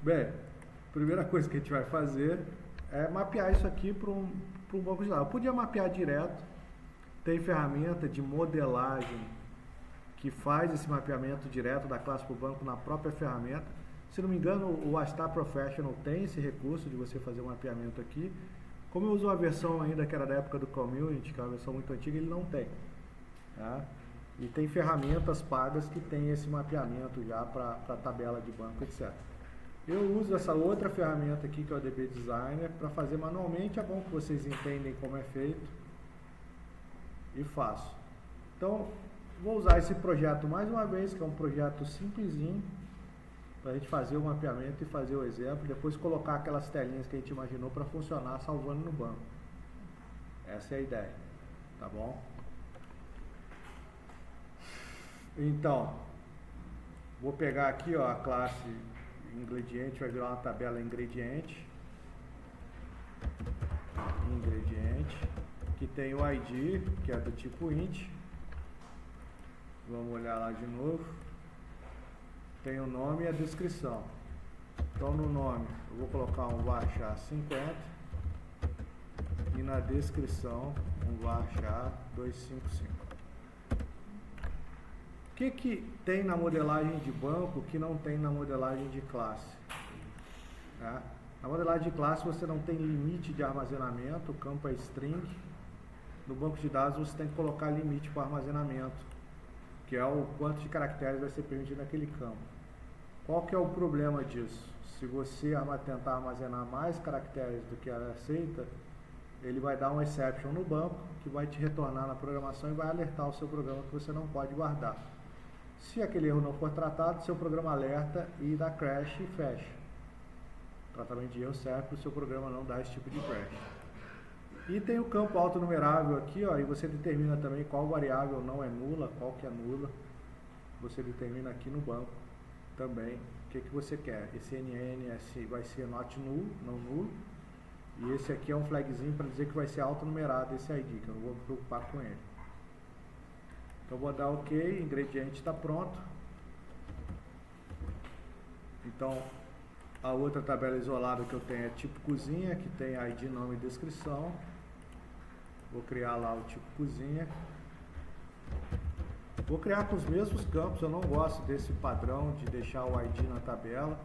Bem, a primeira coisa que a gente vai fazer é mapear isso aqui para um banco de dados. Eu podia mapear direto, tem ferramenta de modelagem que faz esse mapeamento direto da classe para o banco na própria ferramenta. Se não me engano, o Astar Professional tem esse recurso de você fazer o mapeamento aqui. Como eu uso uma versão ainda que era da época do Community, que é uma versão muito antiga, ele não tem. Tá? E tem ferramentas pagas que tem esse mapeamento já para a tabela de banco, etc. Eu uso essa outra ferramenta aqui, que é o DB Designer, para fazer manualmente. É bom que vocês entendem como é feito. E faço. Então, vou usar esse projeto mais uma vez, que é um projeto simplesinho, para a gente fazer o mapeamento e fazer o exemplo, depois colocar aquelas telinhas que a gente imaginou para funcionar salvando no banco. Essa é a ideia, tá bom? Então, vou pegar aqui ó, a classe ingrediente, vai virar uma tabela ingrediente, que tem o ID, que é do tipo int. Vamos olhar lá de novo. Tem o nome e a descrição. Então no nome eu vou colocar um varchar 50 e na descrição um varchar 255. O que tem na modelagem de banco que não tem na modelagem de classe? Tá? Na modelagem de classe você não tem limite de armazenamento, o campo é string. No banco de dados você tem que colocar limite para armazenamento, que é o quanto de caracteres vai ser permitido naquele campo. Qual que é o problema disso? Se você tentar armazenar mais caracteres do que ela aceita, ele vai dar um exception no banco, que vai te retornar na programação e vai alertar o seu programa que você não pode guardar. Se aquele erro não for tratado, seu programa alerta e dá crash e fecha. O tratamento de erro serve para o seu programa não dar esse tipo de crash. E tem o campo autonumerável aqui, ó, e você determina também qual variável não é nula, qual que é nula. Você determina aqui no banco também o que você quer. Esse NN vai ser not null, não nulo. E esse aqui é um flagzinho para dizer que vai ser autonumerado esse ID, que eu não vou me preocupar com ele. Então vou dar OK, ingrediente está pronto. Então a outra tabela isolada que eu tenho é tipo cozinha, que tem ID, nome e descrição. Vou criar lá o tipo cozinha. Vou criar com os mesmos campos, eu não gosto desse padrão de deixar o ID na tabela.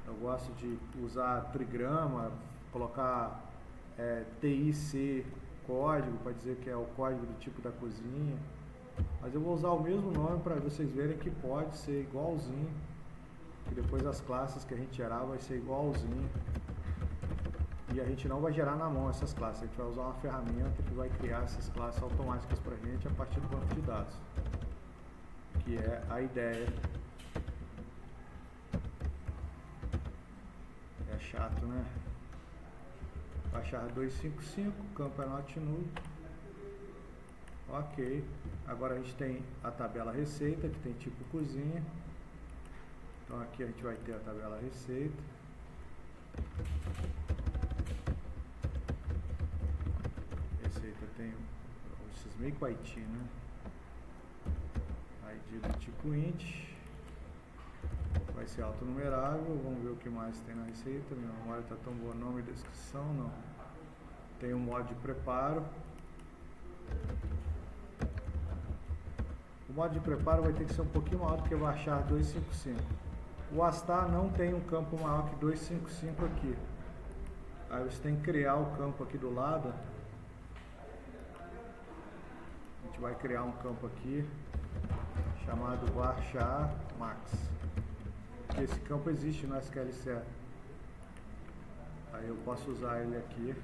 Eu gosto de usar trigrama, colocar TIC código para dizer que é o código do tipo da cozinha. Mas eu vou usar o mesmo nome para vocês verem que pode ser igualzinho. Que depois as classes que a gente gerar vai ser igualzinho. E a gente não vai gerar na mão essas classes, a gente vai usar uma ferramenta que vai criar essas classes automáticas para a gente a partir do banco de dados. Que é a ideia. É chato, né? Baixar 255, campo é not null. Ok. Agora a gente tem a tabela receita, que tem tipo cozinha. Então aqui a gente vai ter a tabela receita. Receita tem esses meio com IT, né? ID do tipo int. Vai ser autonumerável. Vamos ver o que mais tem na receita. Minha memória está tão boa. Nome e descrição, não. Tem um modo de preparo. O modo de preparo vai ter que ser um pouquinho maior do que o varchar 255. O Astar não tem um campo maior que 255 aqui. Aí você tem que criar o campo aqui do lado. A gente vai criar um campo aqui chamado varchar max. Esse campo existe no SQL Server. Aí eu posso usar ele aqui.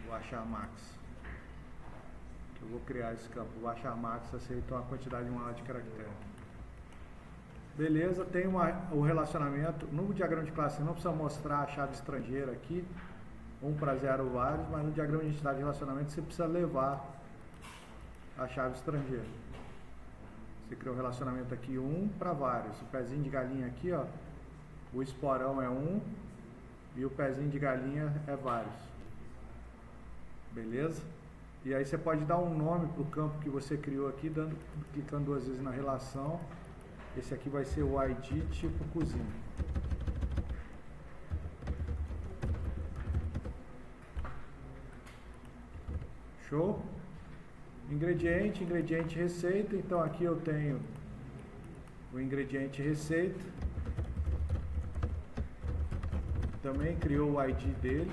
Varchar max. Eu vou criar esse campo. O varchar max aceita uma quantidade maior de caracteres. Beleza, tem o relacionamento. No diagrama de classe não precisa mostrar a chave estrangeira aqui. 1 para 0 vários, mas no diagrama de entidade de relacionamento você precisa levar a chave estrangeira. Você cria um relacionamento aqui 1 para vários. O pezinho de galinha aqui, ó, o esporão é 1 e o pezinho de galinha é vários. Beleza? E aí você pode dar um nome para o campo que você criou aqui, clicando 2 vezes na relação. Esse aqui vai ser o ID tipo cozinha. Show? Ingrediente, ingrediente receita. Então aqui eu tenho o ingrediente receita. Também criou o ID dele.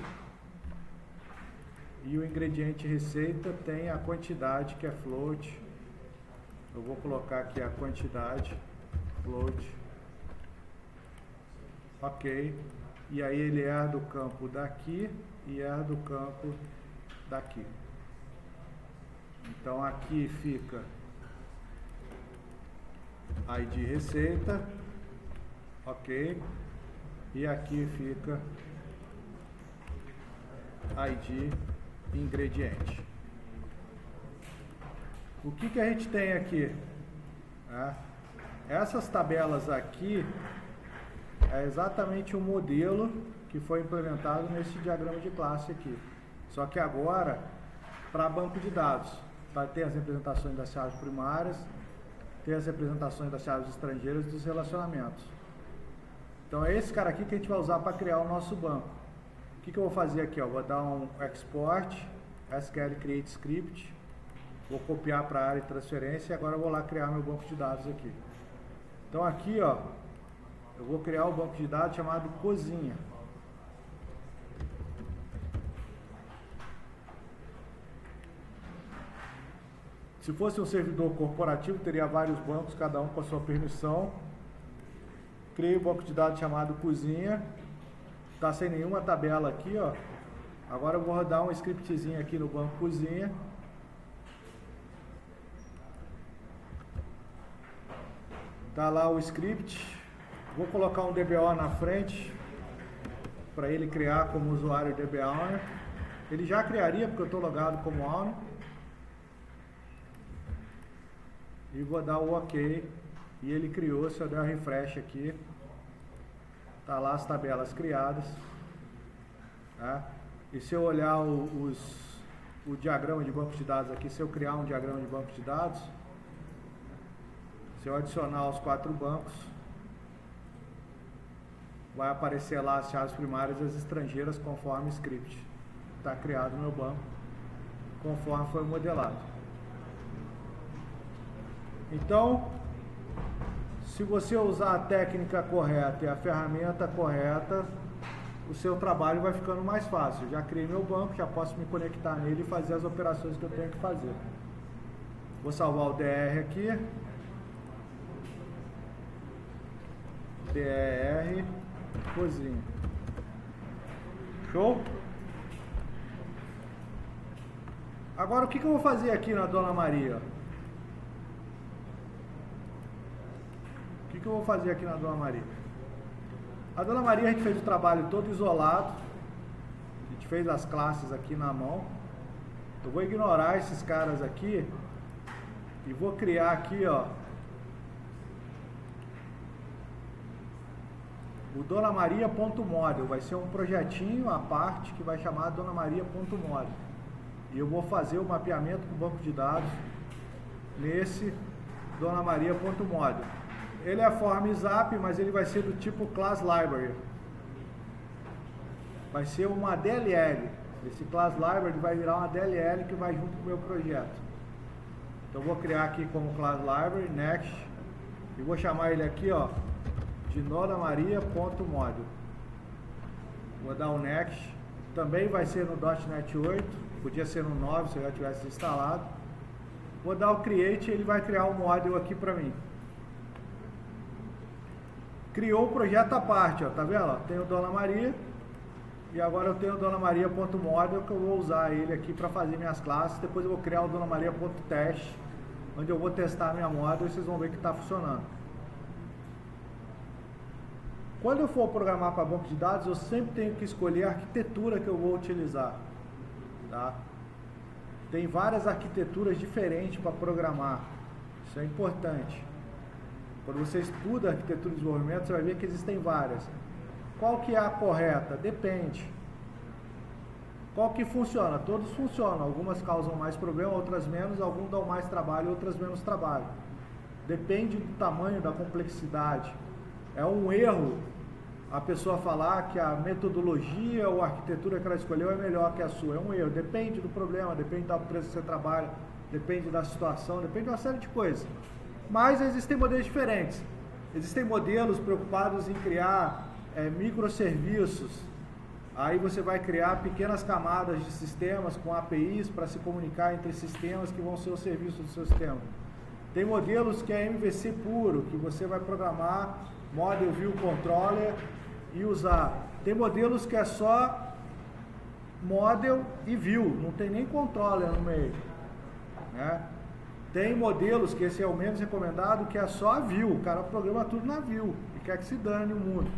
E o ingrediente receita tem a quantidade que é float. Eu vou colocar aqui a quantidade float. Ok. E aí ele é do campo daqui e é do campo daqui. Então aqui fica ID receita. Ok. E aqui fica ID ingrediente. O que a gente tem aqui? Essas tabelas aqui é exatamente o modelo que foi implementado nesse diagrama de classe aqui. Só que agora para banco de dados. Tem as representações das chaves primárias, tem as representações das chaves estrangeiras e dos relacionamentos. Então é esse cara aqui que a gente vai usar para criar o nosso banco. O que eu vou fazer aqui? Vou dar um export, SQL create script, vou copiar para a área de transferência e agora eu vou lá criar meu banco de dados aqui. Então aqui, eu vou criar o banco de dados chamado cozinha. Se fosse um servidor corporativo, teria vários bancos, cada um com a sua permissão. Criei um banco de dados chamado cozinha. Está sem nenhuma tabela aqui, Agora eu vou rodar um scriptzinho aqui no banco cozinha. Tá lá o script. Vou colocar um DBO na frente para ele criar como usuário DB Owner. Ele já criaria porque eu estou logado como Owner. E vou dar o OK. E ele criou. Se eu der um refresh aqui, tá lá as tabelas criadas. E se eu olhar o diagrama de banco de dados aqui, se eu criar um diagrama de banco de dados, se eu adicionar os 4 bancos, vai aparecer lá as chaves primárias e as estrangeiras conforme script. Está criado o meu banco, conforme foi modelado. Então, se você usar a técnica correta e a ferramenta correta, o seu trabalho vai ficando mais fácil. Já criei meu banco, já posso me conectar nele e fazer as operações que eu tenho que fazer. Vou salvar o DR aqui. DR cozinha. Show? Agora o que eu vou fazer aqui na Dona Maria? O que eu vou fazer aqui na Dona Maria? A Dona Maria a gente fez o trabalho todo isolado. A gente fez as classes aqui na mão. Eu vou ignorar esses caras aqui e vou criar aqui, o Dona Maria.model. Vai ser um projetinho à parte que vai chamar Dona Maria.model. E eu vou fazer o mapeamento com o banco de dados nesse Dona Maria.model. Ele é form zap, mas ele vai ser do tipo class library. Vai ser uma DLL. Esse class library vai virar uma DLL que vai junto com o meu projeto. Então eu vou criar aqui como class library, next, e vou chamar ele aqui, de donamaria.model. Vou dar um next. Também vai ser no .NET 8, podia ser no 9 se eu já tivesse instalado. Vou dar o create e ele vai criar um model aqui para mim. Criou o projeto à parte, tá vendo? Tem o Dona Maria e agora eu tenho o Dona Maria.model que eu vou usar ele aqui para fazer minhas classes. Depois eu vou criar o Dona Maria.test, onde eu vou testar minha model e vocês vão ver que está funcionando. Quando eu for programar para banco de dados, eu sempre tenho que escolher a arquitetura que eu vou utilizar, tá? Tem várias arquiteturas diferentes para programar, isso é importante. Quando você estuda arquitetura de desenvolvimento, você vai ver que existem várias. Qual que é a correta? Depende. Qual que funciona? Todos funcionam. Algumas causam mais problema, outras menos. Alguns dão mais trabalho, outras menos trabalho. Depende do tamanho, da complexidade. É um erro a pessoa falar que a metodologia ou a arquitetura que ela escolheu é melhor que a sua. É um erro. Depende do problema, depende da empresa que você trabalha, depende da situação, depende de uma série de coisas. Mas existem modelos diferentes. Existem modelos preocupados em criar microserviços. Aí você vai criar pequenas camadas de sistemas com APIs para se comunicar entre sistemas que vão ser o serviço do seu sistema. Tem modelos que é MVC puro, que você vai programar Model View Controller e usar. Tem modelos que é só Model e View, não tem nem Controller no meio, né? Tem modelos, que esse é o menos recomendado, que é só a View, o cara programa tudo na View e quer que se dane o mundo.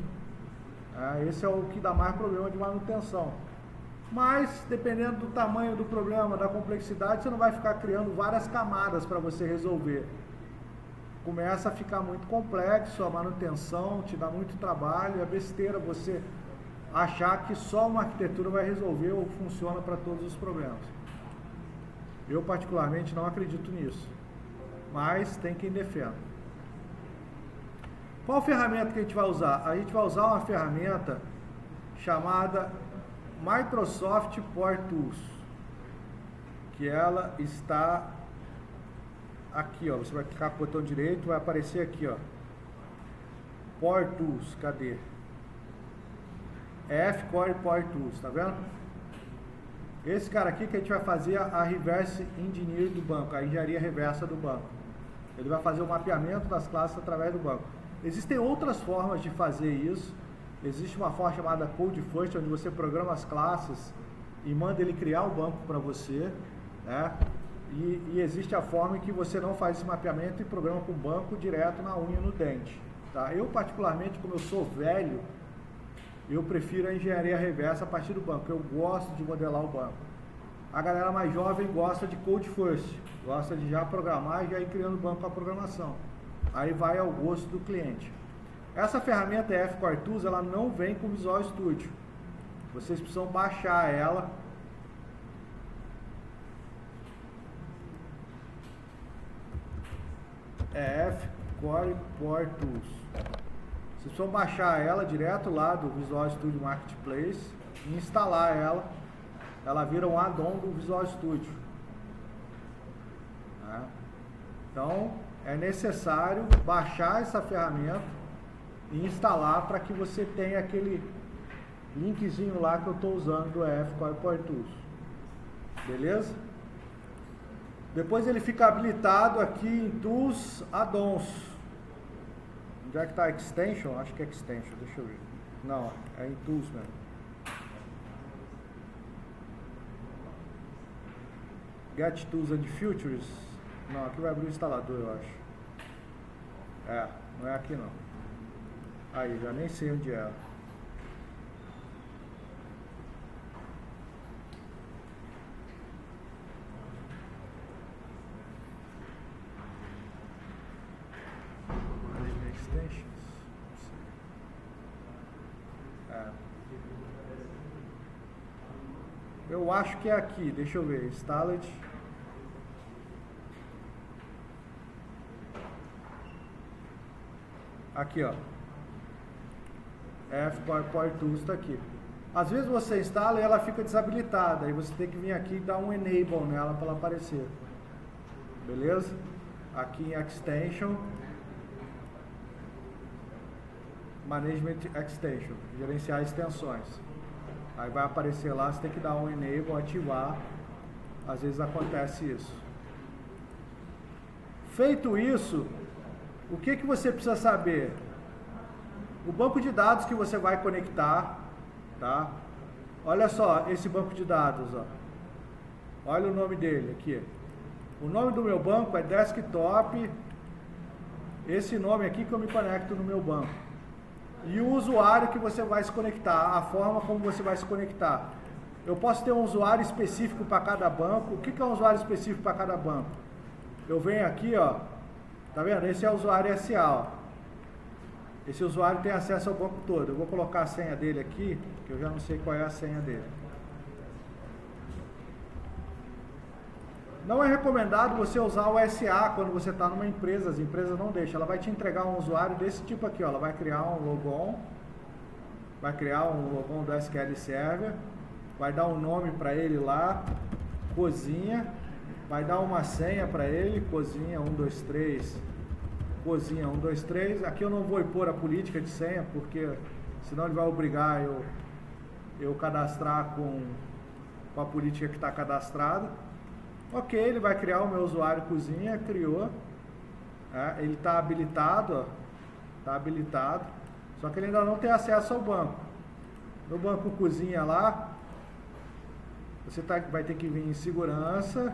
Esse é o que dá mais problema de manutenção. Mas, dependendo do tamanho do problema, da complexidade, você não vai ficar criando várias camadas para você resolver. Começa a ficar muito complexo, a manutenção te dá muito trabalho, é besteira você achar que só uma arquitetura vai resolver ou funciona para todos os problemas. Eu, particularmente, não acredito nisso, mas tem quem defenda. Qual ferramenta que a gente vai usar? A gente vai usar uma ferramenta chamada Microsoft Power Tools, que ela está aqui, ó. Você vai clicar com o botão direito, vai aparecer aqui, ó, Power Tools, cadê? F-Core Power Tools, tá vendo? Esse cara aqui que a gente vai fazer a reverse engineer do banco, a engenharia reversa do banco. Ele vai fazer o mapeamento das classes através do banco. Existem outras formas de fazer isso. Existe uma forma chamada Code First, onde você programa as classes e manda ele criar o banco para você, né? E existe a forma em que você não faz esse mapeamento e programa com o banco direto na unha, no dente, tá? Eu, particularmente, como eu sou velho, eu prefiro a engenharia reversa a partir do banco. Eu gosto de modelar o banco. A galera mais jovem gosta de Code First, gosta de já programar e já ir criando o banco com a programação. Aí vai ao gosto do cliente. Essa ferramenta F-Core Tools, ela não vem com Visual Studio. Vocês precisam baixar ela. É F-Core Power Tools. Vocês precisam baixar ela direto lá do Visual Studio Marketplace e instalar ela. Ela vira um add-on do Visual Studio. Tá? Então, é necessário baixar essa ferramenta e instalar para que você tenha aquele linkzinho lá que eu estou usando do F-Core Power Tools. Beleza? Depois ele fica habilitado aqui em Tools Add-ons. Onde é que está Extension? Acho que é Extension, deixa eu ver. Não, é em Tools mesmo. Get Tools and Features. Não, aqui vai abrir o instalador, eu acho. Não é aqui não. Aí, já nem sei onde é. Extensions. Eu acho que é aqui, deixa eu ver. Installed. Aqui, ó. F-Core Power Tools está aqui. Às vezes você instala e ela fica desabilitada. Aí você tem que vir aqui e dar um enable nela para ela aparecer. Beleza? Aqui em Extension. Management Extension. Gerenciar extensões. Aí vai aparecer lá, você tem que dar um enable, ativar. Às vezes acontece isso. Feito isso, o que você precisa saber? O banco de dados que você vai conectar, tá? Olha só esse banco de dados, ó. Olha o nome dele aqui. O nome do meu banco é Desktop. Esse nome aqui que eu me conecto no meu banco. E o usuário que você vai se conectar, a forma como você vai se conectar. Eu posso ter um usuário específico para cada banco. O que é um usuário específico para cada banco? Eu venho aqui, ó. Tá vendo? Esse é o usuário SA, ó. Esse usuário tem acesso ao banco todo. Eu vou colocar a senha dele aqui, que eu já não sei qual é a senha dele. Não é recomendado você usar o SA quando você está numa empresa, as empresas não deixam. Ela vai te entregar um usuário desse tipo aqui, ó. Ela vai criar um logon, do SQL Server, vai dar um nome para ele lá, cozinha, vai dar uma senha para ele, cozinha 123, cozinha 123. Aqui eu não vou impor a política de senha, porque senão ele vai obrigar eu cadastrar com a política que está cadastrada. Ok, ele vai criar o meu usuário cozinha, criou, ele está habilitado, ó, está habilitado, só que ele ainda não tem acesso ao banco. No banco cozinha lá, você vai ter que vir em segurança,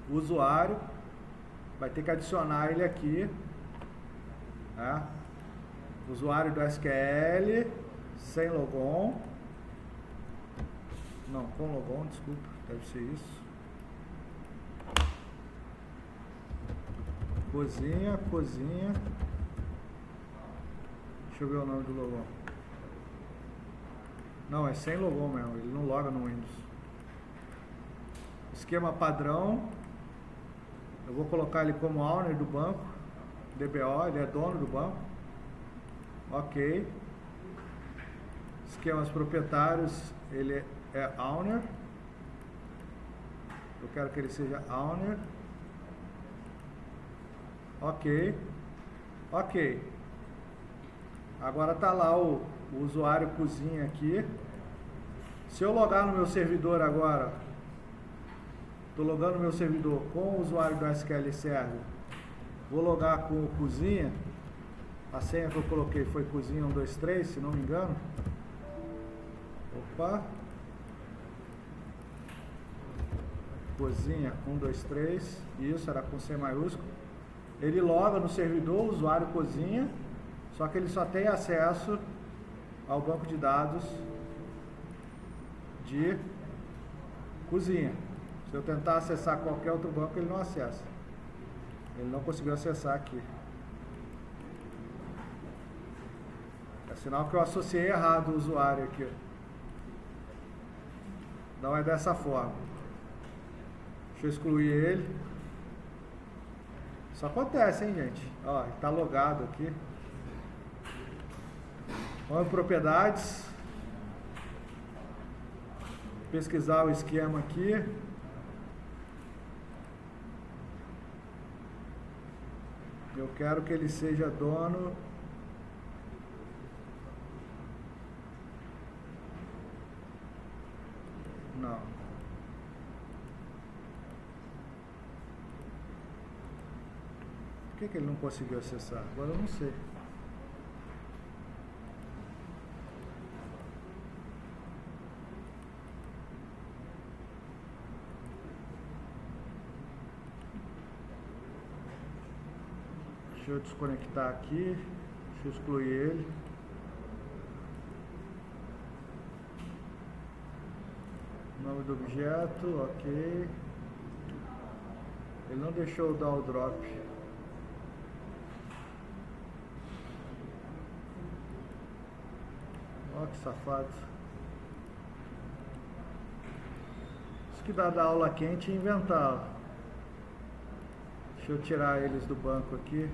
usuário, vai ter que adicionar ele aqui, usuário do SQL, sem logon, não, com logon, desculpa, deve ser isso. Cozinha. Deixa eu ver o nome do logon. Não, é sem logon mesmo, ele não loga no Windows. Esquema padrão. Eu vou colocar ele como owner do banco. DBO, ele é dono do banco. Ok. Esquemas proprietários, ele é owner. Eu quero que ele seja owner. Ok. Agora tá lá o usuário cozinha aqui. Se eu logar no meu servidor agora, estou logando no meu servidor com o usuário do SQL Server, vou logar com o cozinha. A senha que eu coloquei foi cozinha 123, se não me engano. Opa. Cozinha 123, isso, era com C maiúsculo. Ele loga no servidor, o usuário cozinha, só que ele só tem acesso ao banco de dados de cozinha. Se eu tentar acessar qualquer outro banco, ele não acessa. Ele não conseguiu acessar aqui. É sinal que eu associei errado o usuário aqui. Não é dessa forma. Deixa eu excluir ele. Isso acontece, hein, gente? Ó, ele tá logado aqui. Vamos em propriedades. Pesquisar o esquema aqui. Eu quero que ele seja dono. Não. Por que ele não conseguiu acessar? Agora eu não sei. Deixa eu desconectar aqui. Deixa eu excluir ele. Nome do objeto, ok. Ele não deixou eu dar o drop. Ó, que safado. Isso que dá da aula quente e inventar. Ó. Deixa eu tirar eles do banco aqui.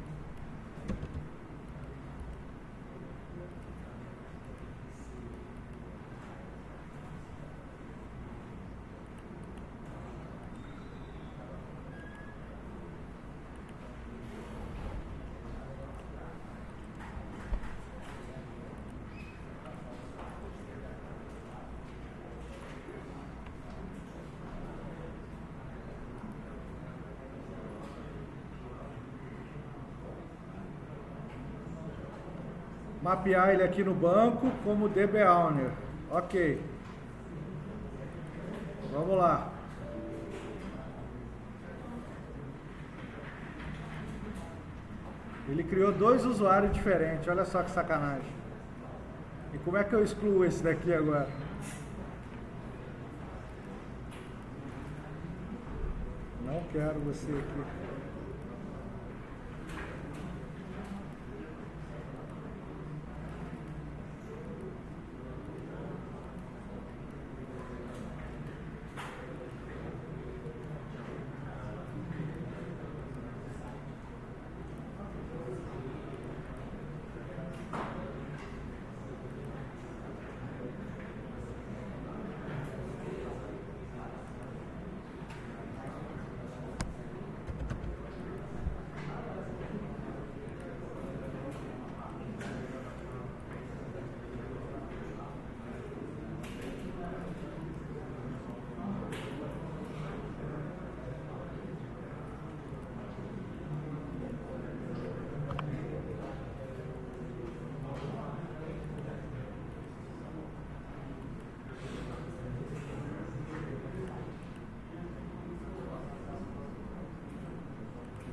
Mapear ele aqui no banco como DB Owner. Ok. Vamos lá. Ele criou 2 usuários diferentes. Olha só que sacanagem. E como é que eu excluo esse daqui agora? Não quero você aqui.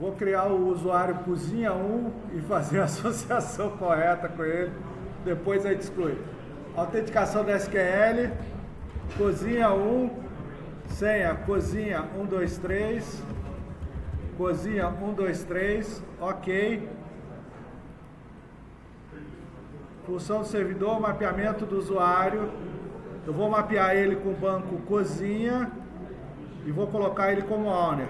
Vou criar o usuário cozinha 1 e fazer a associação correta com ele. Depois a gente exclui. Autenticação da SQL, cozinha 1, senha cozinha 123, cozinha 123, ok. Função do servidor, mapeamento do usuário. Eu vou mapear ele com o banco cozinha e vou colocar ele como owner.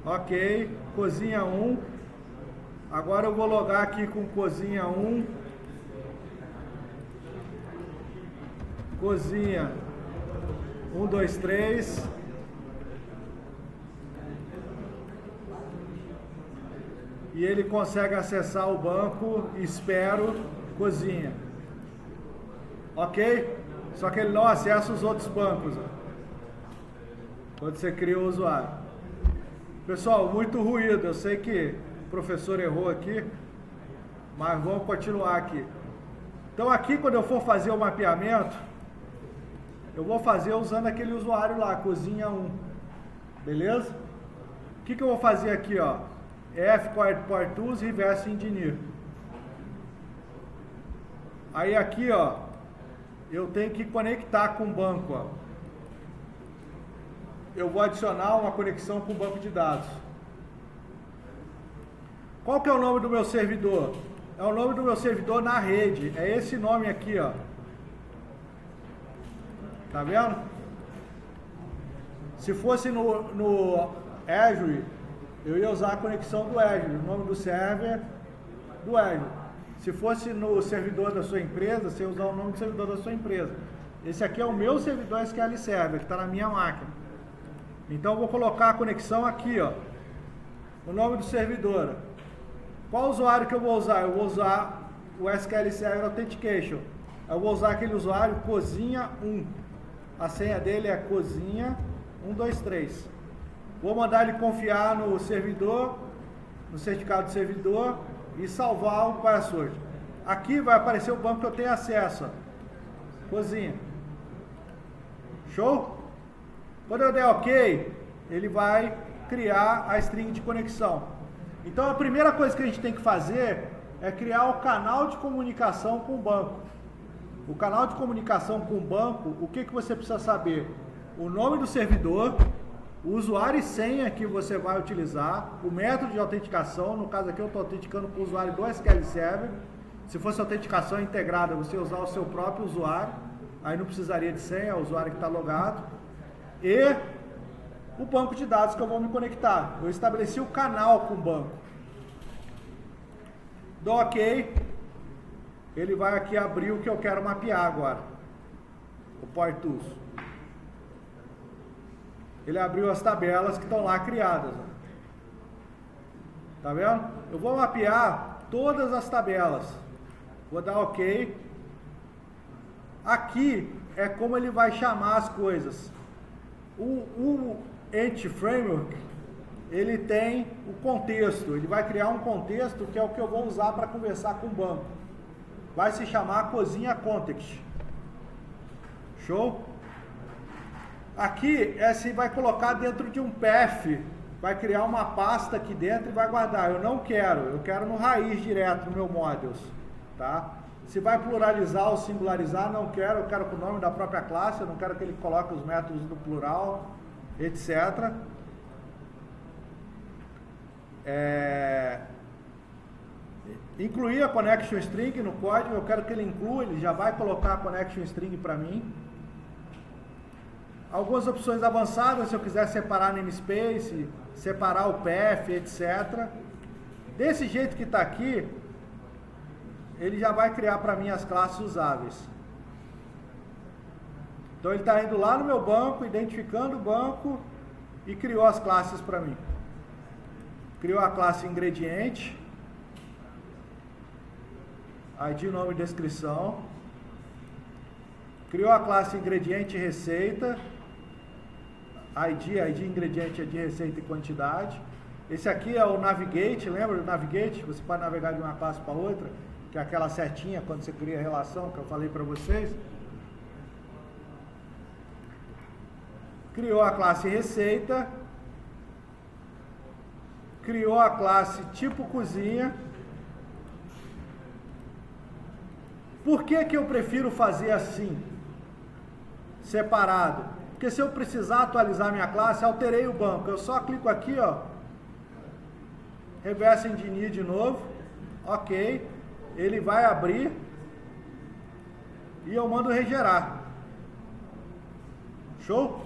Ok, cozinha 1. Agora eu vou logar aqui com cozinha 1. Cozinha 123. E ele consegue acessar o banco, espero, cozinha. Ok? Só que ele não acessa os outros bancos, ó, quando você cria o usuário. Pessoal, muito ruído. Eu sei que o professor errou aqui, mas vamos continuar aqui. Então aqui, quando eu for fazer o mapeamento, eu vou fazer usando aquele usuário lá, cozinha 1. Beleza? O que eu vou fazer aqui, ó? Port Tools, Reverse Engineer. Aí aqui, ó, eu tenho que conectar com o banco, ó. Eu vou adicionar uma conexão com o banco de dados. Qual que é o nome do meu servidor? É o nome do meu servidor na rede. É esse nome aqui, ó. Tá vendo? Se fosse no Azure, eu ia usar a conexão do Azure, o nome do server do Azure. Se fosse no servidor da sua empresa, você ia usar o nome do servidor da sua empresa. Esse aqui é o meu servidor SQL Server, que está na minha máquina. Então eu vou colocar a conexão aqui, ó. O nome do servidor. Qual usuário que eu vou usar? Eu vou usar o SQL Server Authentication. Eu vou usar aquele usuário cozinha 1. A senha dele é cozinha 123. Vou mandar ele confiar no servidor, no certificado do servidor e salvar o password. Aqui vai aparecer o banco que eu tenho acesso, ó. Cozinha. Show? Quando eu der OK, ele vai criar a string de conexão. Então a primeira coisa que a gente tem que fazer é criar o canal de comunicação com o banco. O canal de comunicação com o banco, o que você precisa saber? O nome do servidor, o usuário e senha que você vai utilizar, o método de autenticação, no caso aqui eu estou autenticando com o usuário do SQL Server. Se fosse autenticação integrada, você usar o seu próprio usuário, aí não precisaria de senha, é o usuário que está logado. E o banco de dados que eu vou me conectar. Eu estabeleci o canal com o banco. Dou OK. Ele vai aqui abrir o que eu quero mapear agora. O Port Tools. Ele abriu as tabelas que estão lá criadas. Tá vendo? Eu vou mapear todas as tabelas. Vou dar OK. Aqui é como ele vai chamar as coisas. O Entity Framework, ele tem o contexto. Ele vai criar um contexto que é o que eu vou usar para conversar com o banco. Vai se chamar Cozinha Context. Show? Aqui, você vai colocar dentro de um path, vai criar uma pasta aqui dentro e vai guardar. Eu não quero, eu quero no raiz direto, no meu modules, tá? Se vai pluralizar ou singularizar, não quero, eu quero com o nome da própria classe, eu não quero que ele coloque os métodos no plural, etc. Incluir a connection string no código, eu quero que ele inclua, ele já vai colocar a connection string para mim. Algumas opções avançadas, se eu quiser separar namespace, separar o path, etc. Desse jeito que está aqui, ele já vai criar para mim as classes usáveis. Então ele está indo lá no meu banco, identificando o banco e criou as classes para mim. Criou a classe ingrediente, ID, nome e descrição. Criou a classe ingrediente e receita. ID ingrediente é de receita e quantidade. Esse aqui é o navigate, lembra do navigate? Você pode navegar de uma classe para outra, que é aquela setinha quando você cria a relação que eu falei para vocês. Criou a classe receita criou a classe tipo cozinha. Por que que eu prefiro fazer assim, separado? Porque se eu precisar atualizar minha classe, alterei o banco. Eu só clico aqui, ó, reverse engineer de novo, ok, ele vai abrir e eu mando regerar. Show?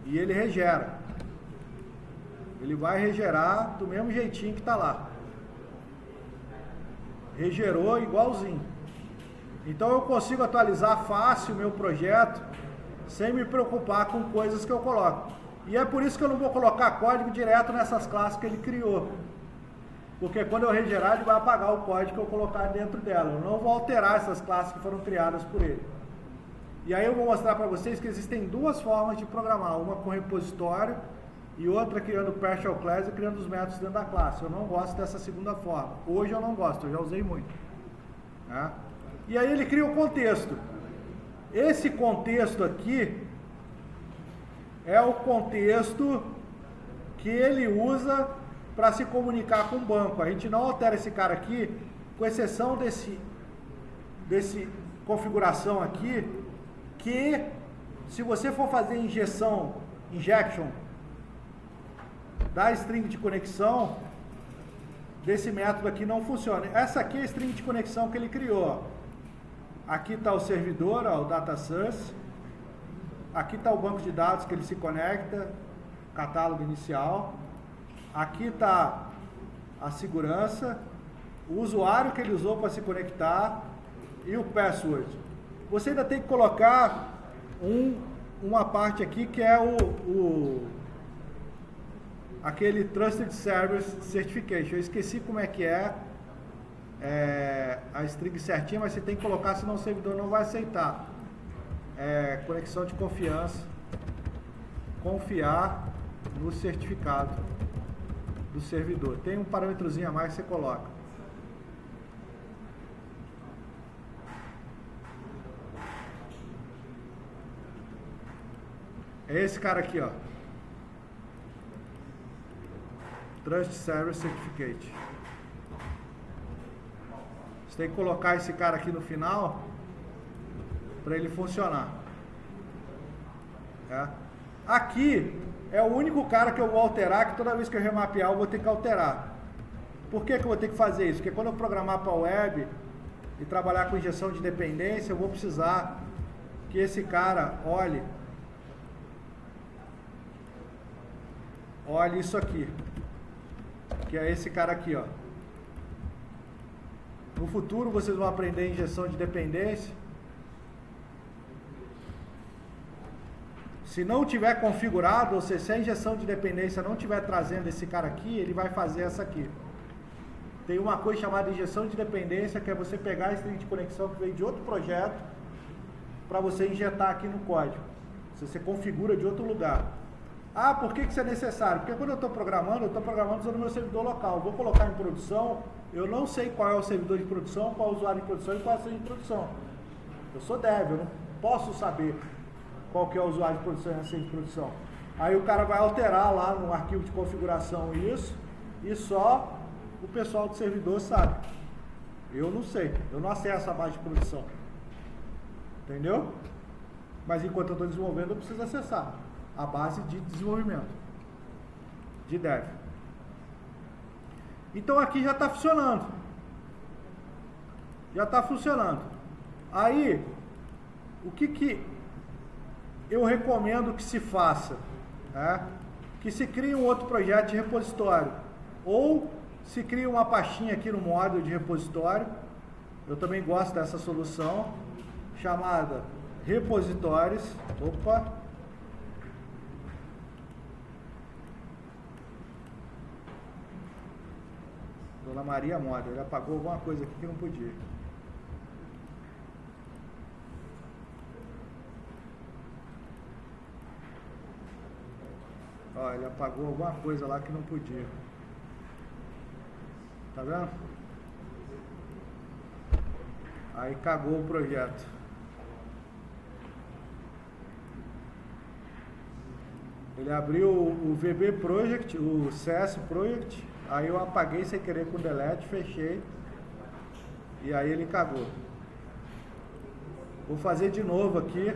E ele regera. Ele vai regerar do mesmo jeitinho que está lá. Regerou igualzinho. Então eu consigo atualizar fácil o meu projeto sem me preocupar com coisas que eu coloco. E é por isso que eu não vou colocar código direto nessas classes que ele criou. Porque quando eu regerar, ele vai apagar o código que eu colocar dentro dela. Eu não vou alterar essas classes que foram criadas por ele. E aí eu vou mostrar para vocês que existem duas formas de programar. Uma com repositório e outra criando partial class e criando os métodos dentro da classe. Eu não gosto dessa segunda forma. Hoje eu não gosto, eu já usei muito. Né? E aí ele cria o contexto. Esse contexto aqui é o contexto que ele usa para se comunicar com o banco. A gente não altera esse cara aqui, com exceção desse configuração aqui, que se você for fazer injection da string de conexão, desse método aqui não funciona. Essa aqui é a string de conexão que ele criou. Aqui está o servidor, ó, o data source. Aqui está o banco de dados que ele se conecta, catálogo inicial. Aqui está a segurança, o usuário que ele usou para se conectar e o password. Você ainda tem que colocar uma parte aqui que é aquele Trusted Service Certification. Eu esqueci como é que é a string certinha, mas você tem que colocar, senão o servidor não vai aceitar. Conexão de confiança. Confiar no certificado do servidor. Tem um parâmetrozinho a mais que você coloca. É esse cara aqui, ó. Trust Service Certificate. Você tem que colocar esse cara aqui no final para ele funcionar. Aqui é o único cara que eu vou alterar, que toda vez que eu remapear eu vou ter que alterar. Por que que eu vou ter que fazer isso? Porque quando eu programar para a web e trabalhar com injeção de dependência, eu vou precisar que esse cara olhe isso aqui, que é esse cara aqui, ó. No futuro vocês vão aprender injeção de dependência. Se não tiver configurado, ou seja, se a injeção de dependência não estiver trazendo esse cara aqui, ele vai fazer essa aqui. Tem uma coisa chamada injeção de dependência, que é você pegar a string de conexão que veio de outro projeto para você injetar aqui no código. Você configura de outro lugar. Ah, por que isso é necessário? Porque quando eu estou programando usando o meu servidor local. Eu vou colocar em produção, eu não sei qual é o servidor de produção, qual é o usuário de produção e qual é a senha de produção. Eu sou dev, eu não posso saber qual que é o usuário de produção e a senha de produção. Aí o cara vai alterar lá no arquivo de configuração isso, e só o pessoal do servidor sabe. Eu não sei, eu não acesso a base de produção. Entendeu? Mas enquanto eu estou desenvolvendo, eu preciso acessar a base de desenvolvimento, de dev. Então aqui já está funcionando. Já está funcionando. Aí, o que eu recomendo que se faça? Que se crie um outro projeto de repositório. Ou se crie uma pastinha aqui no módulo de repositório. Eu também gosto dessa solução, chamada repositórios. Opa! Dona Maria Moda, ele apagou alguma coisa aqui que não podia. Ó, ele apagou alguma coisa lá que não podia. Tá vendo? Aí cagou o projeto. Ele abriu o VB Project, o CS Project, aí eu apaguei sem querer com delete, fechei, e aí ele cagou. Vou fazer de novo aqui.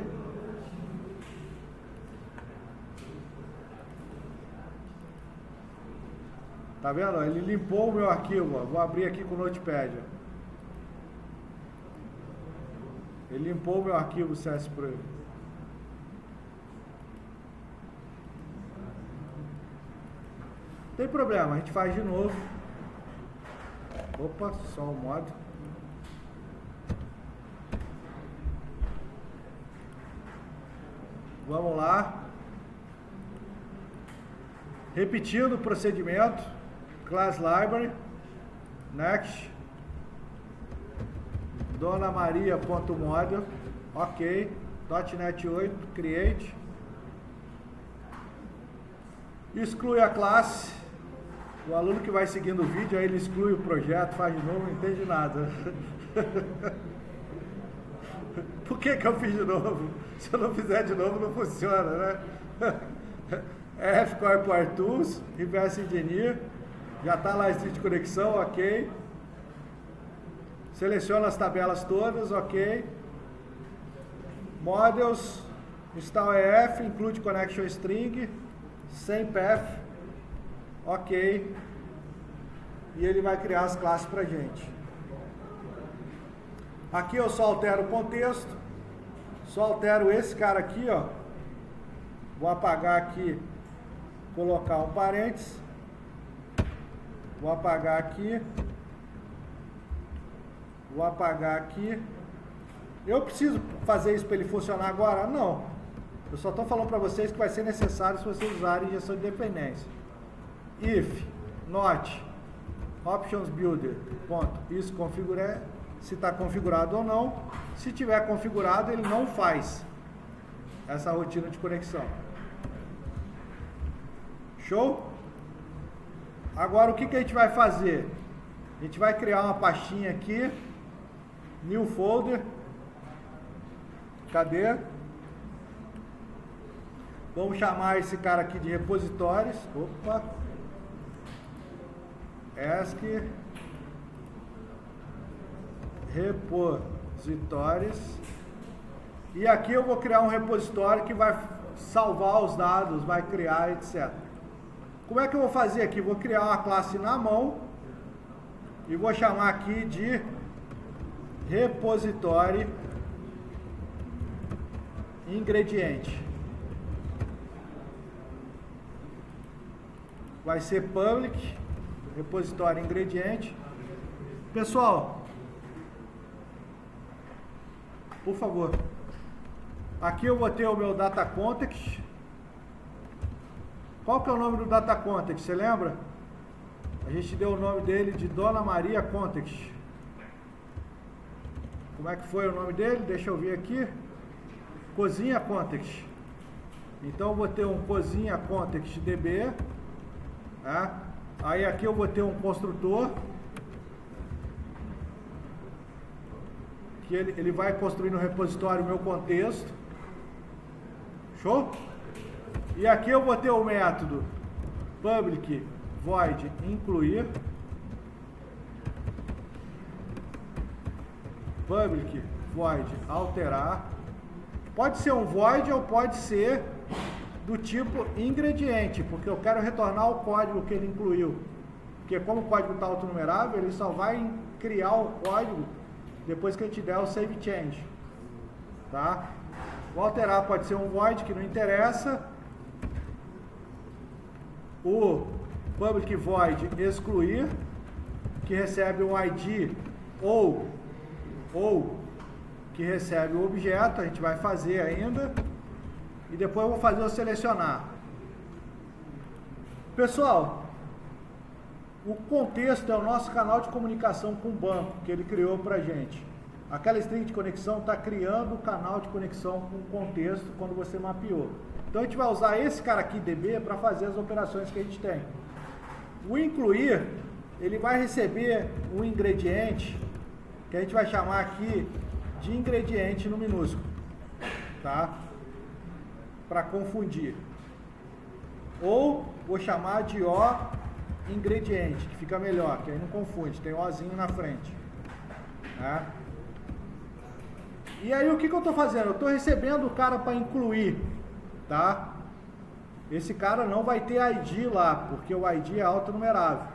Tá vendo? Ele limpou o meu arquivo, ó. Vou abrir aqui com o Notepad. Ele limpou o meu arquivo CS Project. Não tem problema, a gente faz de novo. Opa, só o modo. Vamos lá. Repetindo o procedimento. Class Library. Next. Dona Maria.model. Ok. .NET 8. Create. Exclui a classe. O aluno que vai seguindo o vídeo, aí ele exclui o projeto, faz de novo, não entende nada. Por que eu fiz de novo? Se eu não fizer de novo, não funciona, né? F-Core Tools, Reverse Engineer, já está lá escrito de conexão, ok. Seleciona as tabelas todas, ok. Models, install EF, include connection string, sem path, ok. E ele vai criar as classes pra gente. Aqui eu só altero o contexto, só altero esse cara aqui, ó. Vou apagar aqui, colocar um parênteses. Vou apagar aqui. Vou apagar aqui. Eu preciso fazer isso para ele funcionar agora? Não. Eu só estou falando para vocês que vai ser necessário se vocês usarem injeção de dependência. If, not, options builder, ponto. Isso configura se está configurado ou não. Se tiver configurado, ele não faz essa rotina de conexão. Show? Agora o que a gente vai fazer? A gente vai criar uma pastinha aqui. New folder. Cadê? Vamos chamar esse cara aqui de repositórios. Opa. ESC repositórios. E aqui eu vou criar um repositório que vai salvar os dados, vai criar, etc. Como é que eu vou fazer aqui? Vou criar uma classe na mão e vou chamar aqui de repositório ingrediente. Vai ser public, repositório ingrediente. Pessoal, por favor, aqui eu vou ter o meu data context. Qual que é o nome do data context? Você lembra? A gente deu o nome dele de Dona Maria Context. Como é que foi o nome dele? Deixa eu ver aqui. Cozinha Context. Então eu vou ter um Cozinha Context DB. Aí aqui eu vou ter um construtor. Que ele vai construir no repositório o meu contexto. Show? E aqui eu vou ter o método public void incluir. Public void alterar. Pode ser um void ou pode ser do tipo ingrediente, porque eu quero retornar o código que ele incluiu. Porque como o código está autonumerável, ele só vai criar o código depois que a gente der o save change. Tá? O alterar pode ser um void que não interessa. O public void excluir, que recebe um ID ou que recebe o objeto, a gente vai fazer ainda. E depois eu vou fazer o selecionar. Pessoal, o contexto é o nosso canal de comunicação com o banco, que ele criou pra gente. Aquela string de conexão está criando o canal de conexão com o contexto quando você mapeou. Então a gente vai usar esse cara aqui, DB, para fazer as operações que a gente tem. O incluir, ele vai receber um ingrediente, que a gente vai chamar aqui de ingrediente no minúsculo, tá? Para confundir. ou vou chamar de O ingrediente, que fica melhor, que aí não confunde, tem Ozinho na frente. Né? E aí o que eu estou fazendo? Eu estou recebendo o cara para incluir, tá? Esse cara não vai ter ID lá, porque o ID é autonumerável.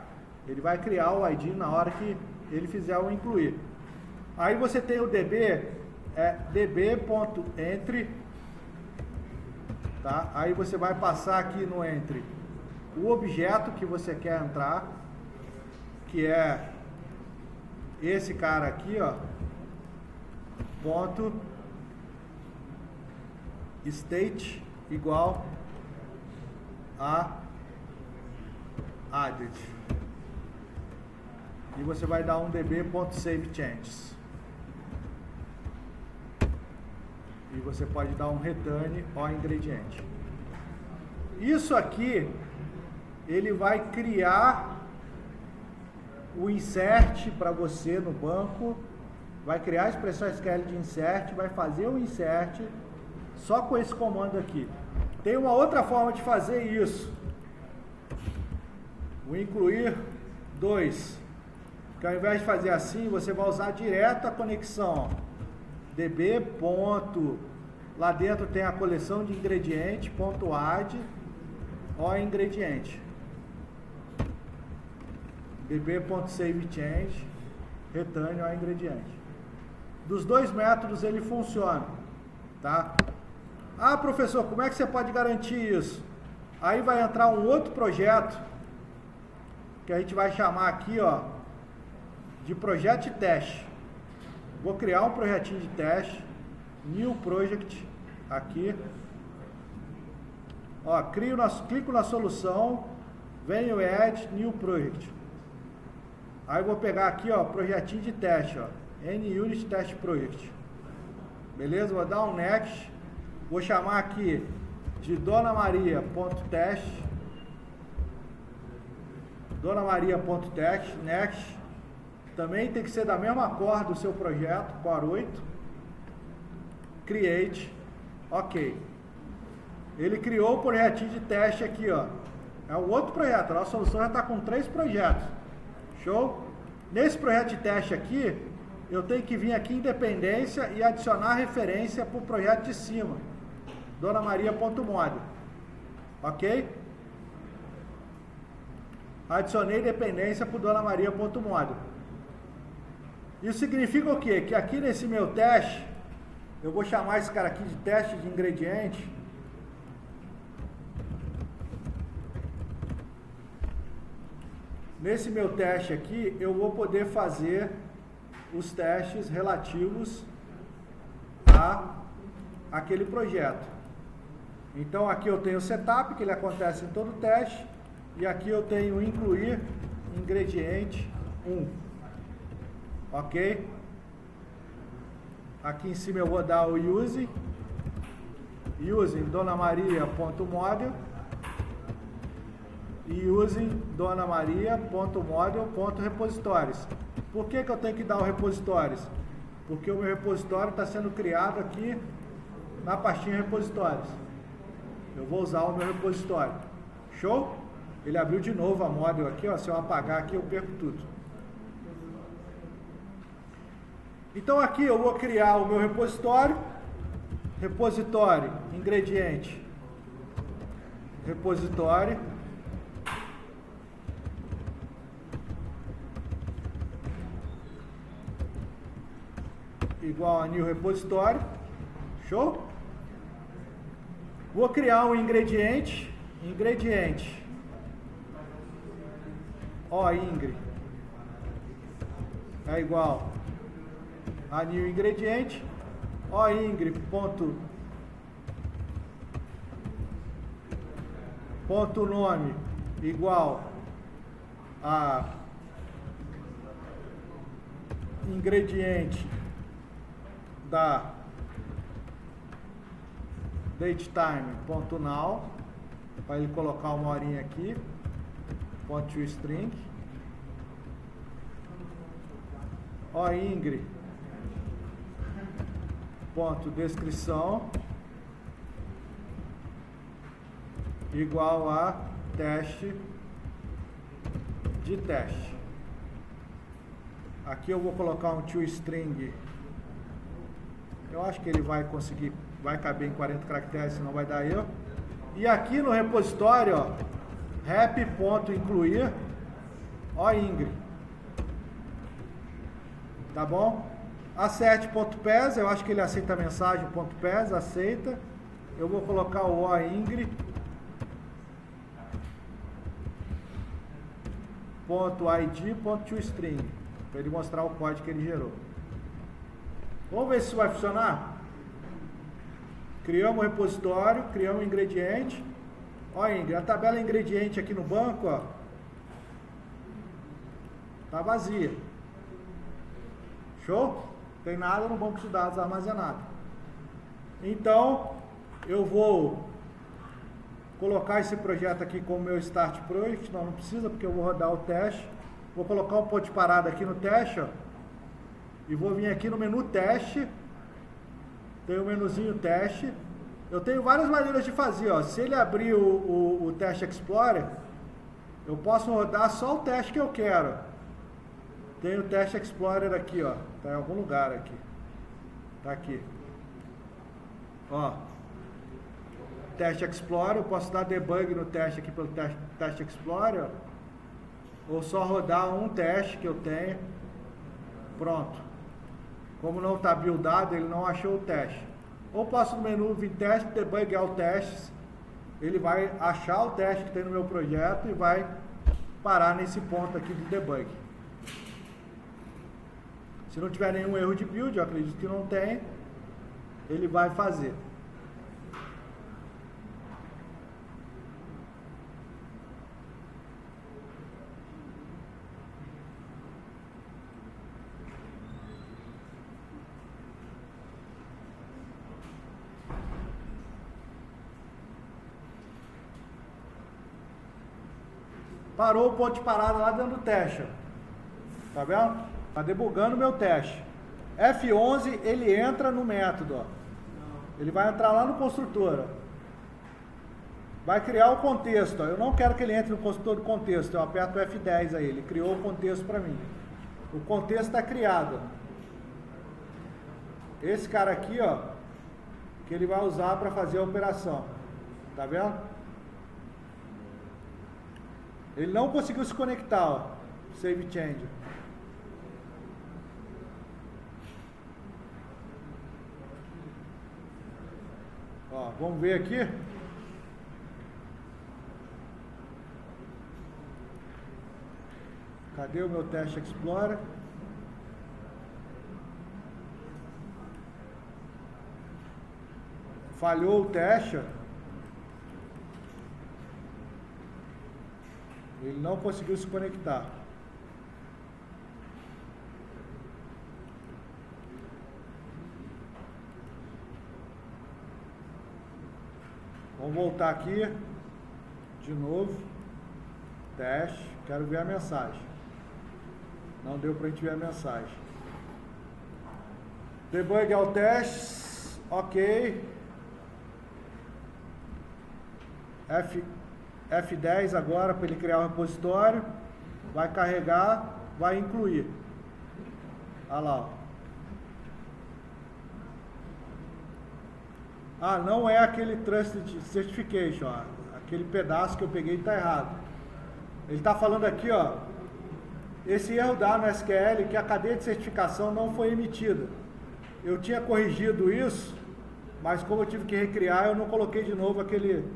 Ele vai criar o ID na hora que ele fizer o incluir. Aí você tem o DB, db.entry, tá? Aí você vai passar aqui no entry o objeto que você quer entrar, que é esse cara aqui, ó, ponto state igual a added. E você vai dar um db.savechanges. E você pode dar um return ao ingrediente. Isso aqui, ele vai criar o insert para você no banco, vai criar a expressão SQL de insert, vai fazer o insert só com esse comando aqui. Tem uma outra forma de fazer isso. O incluir 2. Que ao invés de fazer assim, você vai usar direto a conexão. db. Lá dentro tem a coleção de ingredientes, .add, o ingrediente. db.savechange, return o ingrediente. Dos dois métodos ele funciona, tá? Ah, professor, como é que você pode garantir isso? Aí vai entrar um outro projeto que a gente vai chamar aqui, ó, de projeto de teste. Vou criar um projetinho de teste, new project, aqui. Ó, clico na solução, venho add new project. Aí vou pegar aqui, ó, projetinho de teste, ó, NUnit test project. Beleza? Vou dar um next. Vou chamar aqui de donamaria.test. Donamaria.test, next. Também tem que ser da mesma cor do seu projeto, cor 8. Create. Ok. Ele criou o projetinho de teste aqui, ó. É um outro projeto. A nossa solução já está com 3 projetos. Show? Nesse projeto de teste aqui, eu tenho que vir aqui em dependência e adicionar referência para o projeto de cima. donamaria.model. Ok? Adicionei dependência para o donamaria.model. Isso significa o quê? Que aqui nesse meu teste, eu vou chamar esse cara aqui de teste de ingrediente. Nesse meu teste aqui, eu vou poder fazer os testes relativos a aquele projeto. Então aqui eu tenho o setup, que ele acontece em todo teste, e aqui eu tenho incluir ingrediente 1. Ok? Aqui em cima eu vou dar o using donamaria.model e using donamaria.model.repositórios. Por que eu tenho que dar o repositórios? Porque o meu repositório está sendo criado aqui na pastinha repositórios. Eu vou usar o meu repositório. Show? Ele abriu de novo a model aqui, ó. Se eu apagar aqui, eu perco tudo. Então aqui eu vou criar o meu repositório. Repositório, ingrediente. Repositório. Igual a new repositório. Show? Vou criar um ingrediente. Ingre é igual a new ingrediente. Ingre ponto nome igual a ingrediente da datetime.now, para ele colocar uma horinha aqui, .toString, ingre ponto descrição igual a teste de teste. Aqui eu vou colocar um toString. Eu acho que ele vai conseguir, vai caber em 40 caracteres, senão vai dar erro. E aqui no repositório, ó, rep.incluir oingre. Tá bom? Assert.pes, eu acho que ele aceita a mensagem .pes, aceita. Eu vou colocar o oingre .id.toString para ele mostrar o código que ele gerou. Vamos ver se isso vai funcionar? Criamos um repositório, criamos um ingrediente. Ó, Ingrid, a tabela ingrediente aqui no banco, ó, tá vazia. Show? Tem nada no banco de dados armazenado. Então, eu vou colocar esse projeto aqui como meu Start Project. Não precisa, porque eu vou rodar o teste. Vou colocar um ponto de parada aqui no teste, ó, e vou vir aqui no menu teste. Tem o menuzinho teste. Eu tenho várias maneiras de fazer, ó. Se ele abrir o Teste Explorer, eu posso rodar só o teste que eu quero. Tem o Teste Explorer aqui, ó. Tá em algum lugar aqui. Tá aqui. Ó. Teste Explorer, eu posso dar debug no teste aqui pelo Teste Explorer, ó. Ou só rodar um teste que eu tenho. Pronto. Como não está buildado, ele não achou o teste. Ou passo no menu vir teste, debug all testes. Ele vai achar o teste que tem no meu projeto e vai parar nesse ponto aqui de debug. Se não tiver nenhum erro de build, eu acredito que não tem, ele vai fazer. Parou o ponto de parada lá dentro do teste, ó. Tá vendo? Tá debugando o meu teste. F11, ele entra no método, ó. Ele vai entrar lá no construtor, ó. Vai criar o contexto, ó. Eu não quero que ele entre no construtor do contexto. Eu aperto o F10 aí. Ele criou o contexto para mim. O contexto está criado. Esse cara aqui, ó, que ele vai usar para fazer a operação. Tá vendo? Ele não conseguiu se conectar, ó. Save change. Ó, vamos ver aqui. Cadê o meu Teste Explorer? Falhou o teste, ó. Ele não conseguiu se conectar. Vamos voltar aqui. De novo. Teste. Quero ver a mensagem. Não deu para a gente ver a mensagem. Debug all testes. Ok. F10 agora para ele criar o repositório. Vai carregar, vai incluir. Olha lá, ó. Ah, não é aquele Trusted Certification, ó. Aquele pedaço que eu peguei está errado. Ele está falando aqui, ó. Esse erro dá no SQL que a cadeia de certificação não foi emitida. Eu tinha corrigido isso, mas como eu tive que recriar, eu não coloquei de novo aquele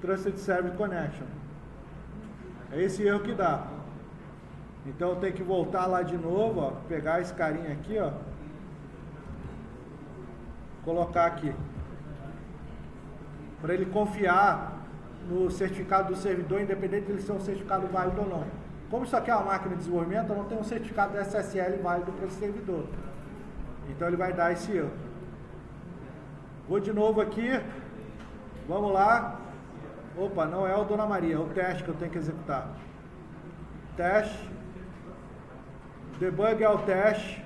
Trusted Service Connection. É esse erro que dá. Então eu tenho que voltar lá de novo, ó, pegar esse carinha aqui, ó, colocar aqui, para ele confiar no certificado do servidor, independente de ele ser um certificado válido ou não. Como isso aqui é uma máquina de desenvolvimento, eu não tenho um certificado SSL válido para esse servidor. Então ele vai dar esse erro. Vou de novo aqui. Vamos lá. Opa, não é o Dona Maria, é o teste que eu tenho que executar. Teste. Debug é o teste.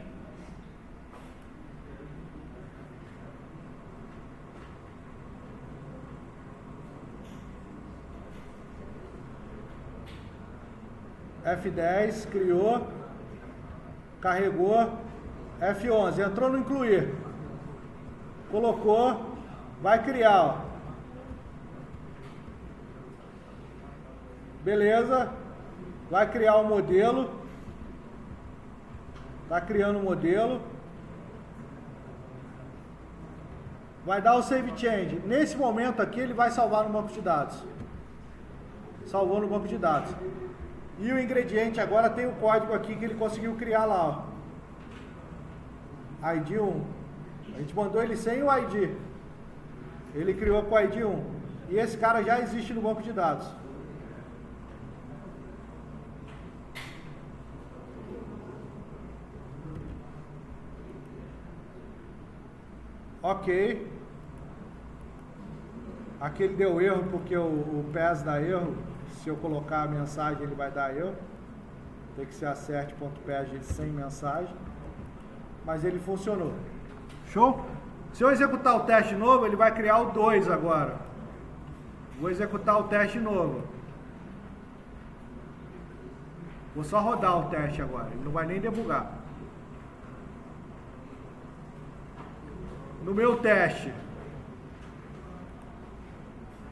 F10, criou, carregou, F11, entrou no incluir, colocou, vai criar, ó. Beleza, vai criar o modelo, tá criando o modelo, vai dar o save change. Nesse momento aqui ele vai salvar no banco de dados, salvou no banco de dados. E o ingrediente agora tem o código aqui que ele conseguiu criar lá, ó. ID 1. A gente mandou ele sem o ID. Ele criou com o ID 1. E esse cara já existe no banco de dados. Ok. Aqui ele deu erro porque o PES dá erro. Se eu colocar a mensagem ele vai dar erro. Tem que ser acerte.pes sem mensagem. Mas ele funcionou. Show? Se eu executar o teste novo, ele vai criar o 2 agora. Vou executar o teste novo. Vou só rodar o teste agora. Ele não vai nem debugar. No meu teste,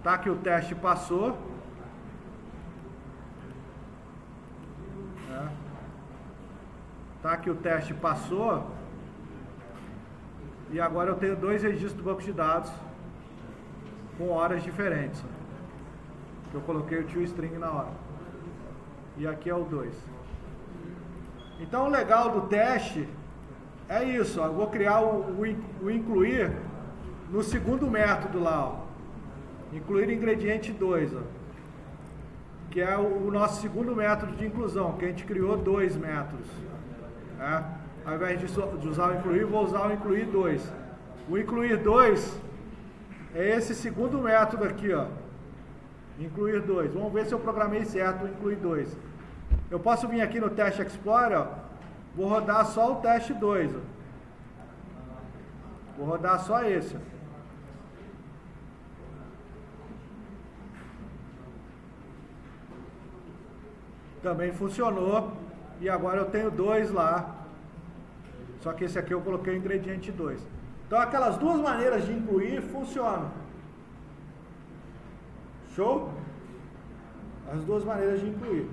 tá que o teste passou. Tá que o teste passou. E agora eu tenho 2 registros do banco de dados com horas diferentes. Eu coloquei o toString na hora. E aqui é o 2. Então o legal do teste é isso, ó. Eu vou criar o incluir no segundo método lá, ó. Incluir ingrediente 2, ó. Que é o nosso segundo método de inclusão, que a gente criou 2 métodos. Ao invés de usar o incluir, vou usar o incluir 2. O incluir 2 é esse segundo método aqui, ó. Incluir 2. Vamos ver se eu programei certo o incluir 2. Eu posso vir aqui no Teste Explorer, ó. Vou rodar só o teste 2. Ó. Vou rodar só esse. Ó. Também funcionou. E agora eu tenho 2 lá. Só que esse aqui eu coloquei o ingrediente 2. Então aquelas 2 maneiras de incluir funcionam. Show? As 2 maneiras de incluir.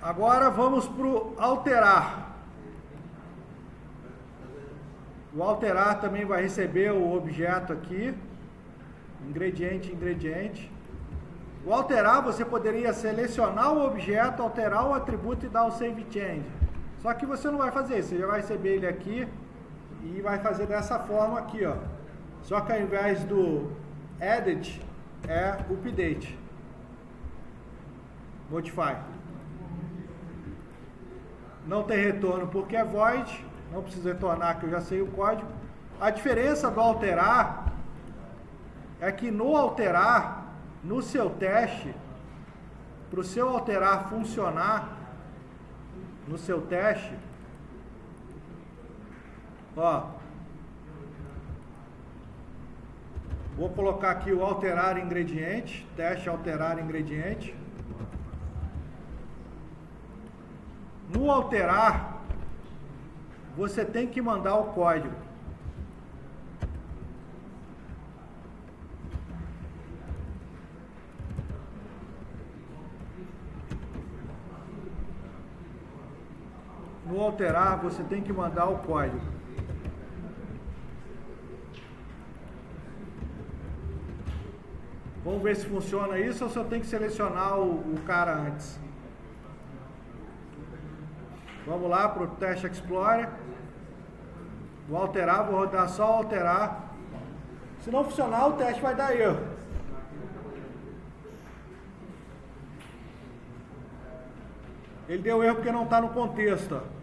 Agora vamos para o alterar. O alterar também vai receber o objeto aqui. Ingrediente, ingrediente. O alterar, você poderia selecionar o objeto, alterar o atributo e dar o save change. Só que você não vai fazer isso, você já vai receber ele aqui e vai fazer dessa forma aqui, ó. Só que ao invés do edit, é update. Modify. Não tem retorno porque é void, não precisa retornar que eu já sei o código. A diferença do alterar é que no alterar, no seu teste, para o seu alterar funcionar, no seu teste, ó, vou colocar aqui o alterar ingrediente, teste alterar ingrediente. No alterar, você tem que mandar o código. No alterar, você tem que mandar o código. Vamos ver se funciona isso ou se eu tenho que selecionar o cara antes. Vamos lá para o Teste Explorer. Vou alterar, vou rodar só o alterar. Se não funcionar, o teste vai dar erro. Ele deu erro porque não está no contexto. Ó.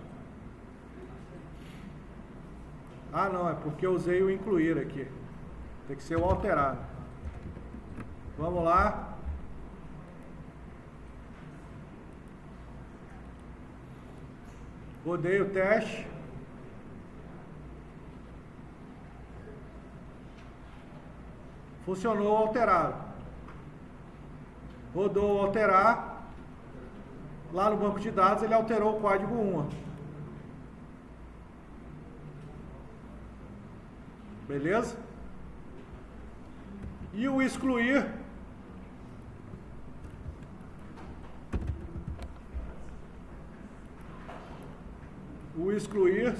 Ah, não, é porque eu usei o incluir aqui. Tem que ser o alterar. Vamos lá. Rodei o teste. Funcionou o alterado. Rodou o alterar. Lá no banco de dados ele alterou o código 1. Beleza? E o excluir,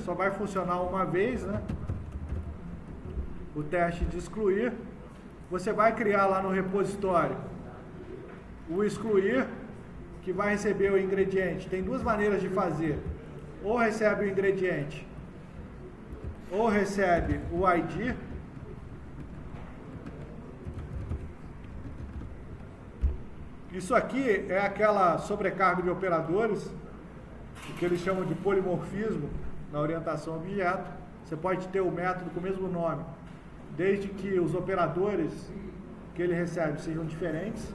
só vai funcionar uma vez, né? O teste de excluir. Você vai criar lá no repositório o excluir, que vai receber o ingrediente. Tem duas maneiras de fazer. Ou recebe o ingrediente, ou recebe o ID. Isso aqui é aquela sobrecarga de operadores, o que eles chamam de polimorfismo na orientação a objeto. Você pode ter o método com o mesmo nome, desde que os operadores que ele recebe sejam diferentes.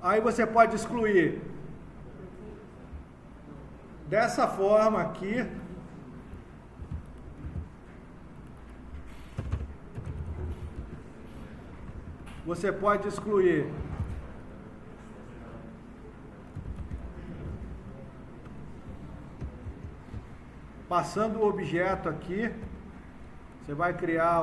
Aí você pode excluir dessa forma aqui. Você pode excluir passando o objeto aqui. Você vai criar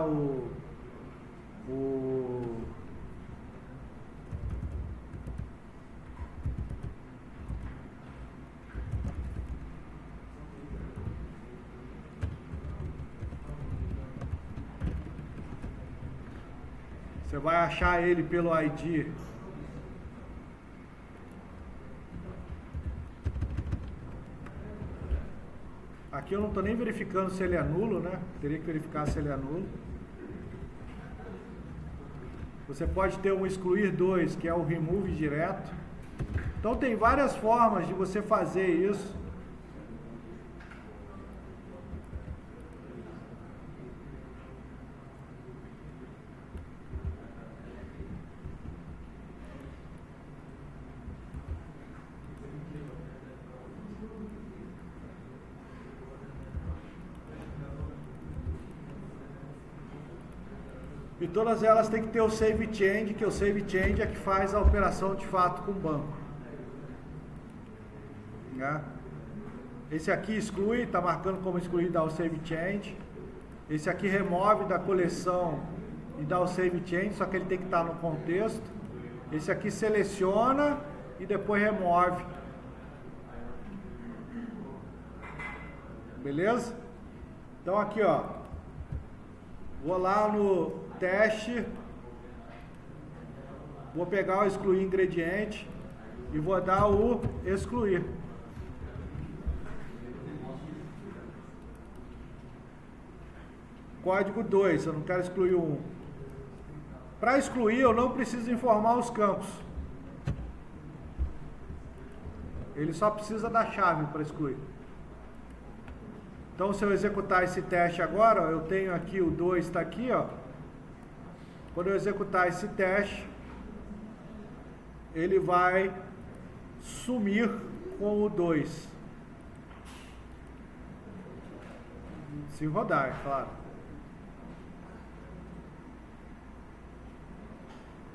Você vai achar ele pelo ID. Aqui eu não estou nem verificando se ele é nulo, né? Teria que verificar se ele é nulo. Você pode ter um excluir 2, que é o remove direto. Então tem várias formas de você fazer isso. E todas elas têm que ter o save change, que o save change é que faz a operação de fato com o banco. Né? Esse aqui exclui, está marcando como excluir, dá o save change. Esse aqui remove da coleção e dá o save change, só que ele tem que estar no contexto. Esse aqui seleciona e depois remove. Beleza? Então aqui, ó, vou lá no teste, vou pegar o excluir ingrediente e vou dar o excluir. Código 2, eu não quero excluir o 1. Para excluir, eu não preciso informar os campos. Ele só precisa da chave para excluir. Então, se eu executar esse teste agora, ó, eu tenho aqui o 2 está aqui, ó. Quando eu executar esse teste, ele vai sumir com o 2. Se rodar, é claro.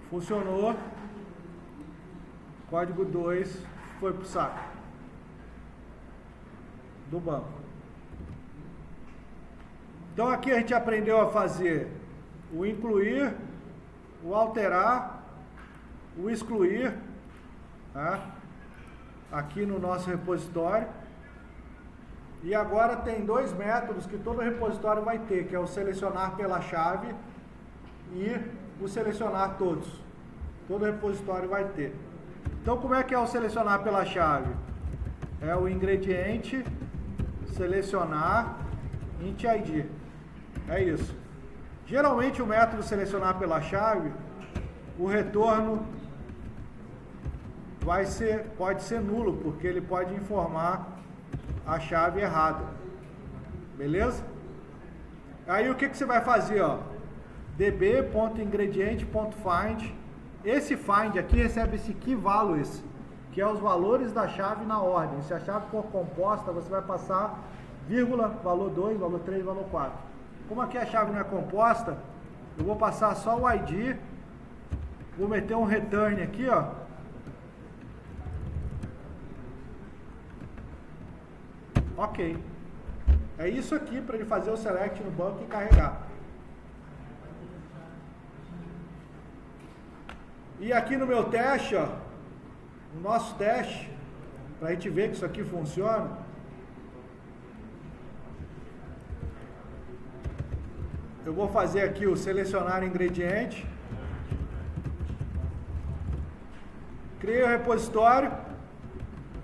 Funcionou. Código 2 foi pro saco do banco. Então aqui a gente aprendeu a fazer o incluir, o alterar, o excluir, tá? Aqui no nosso repositório. E agora tem dois métodos que todo repositório vai ter, que é o selecionar pela chave e o selecionar todos. Todo repositório vai ter. Então como é que é o selecionar pela chave? É o ingrediente, selecionar, int ID. É isso. Geralmente o método selecionar pela chave, o retorno pode ser nulo, porque ele pode informar a chave errada. Beleza? Aí o que você vai fazer, ó? db.ingrediente.find. Esse find aqui recebe esse key values, que é os valores da chave na ordem. Se a chave for composta, você vai passar vírgula, valor 2, valor 3, valor 4. Como aqui a chave não é composta, Eu vou passar só o ID, vou meter um return aqui, ó. Ok. É isso aqui para ele fazer o select no banco e carregar. E aqui no meu teste, ó, no nosso teste, para a gente ver que isso aqui funciona, eu vou fazer aqui o selecionar ingrediente, criei o repositório,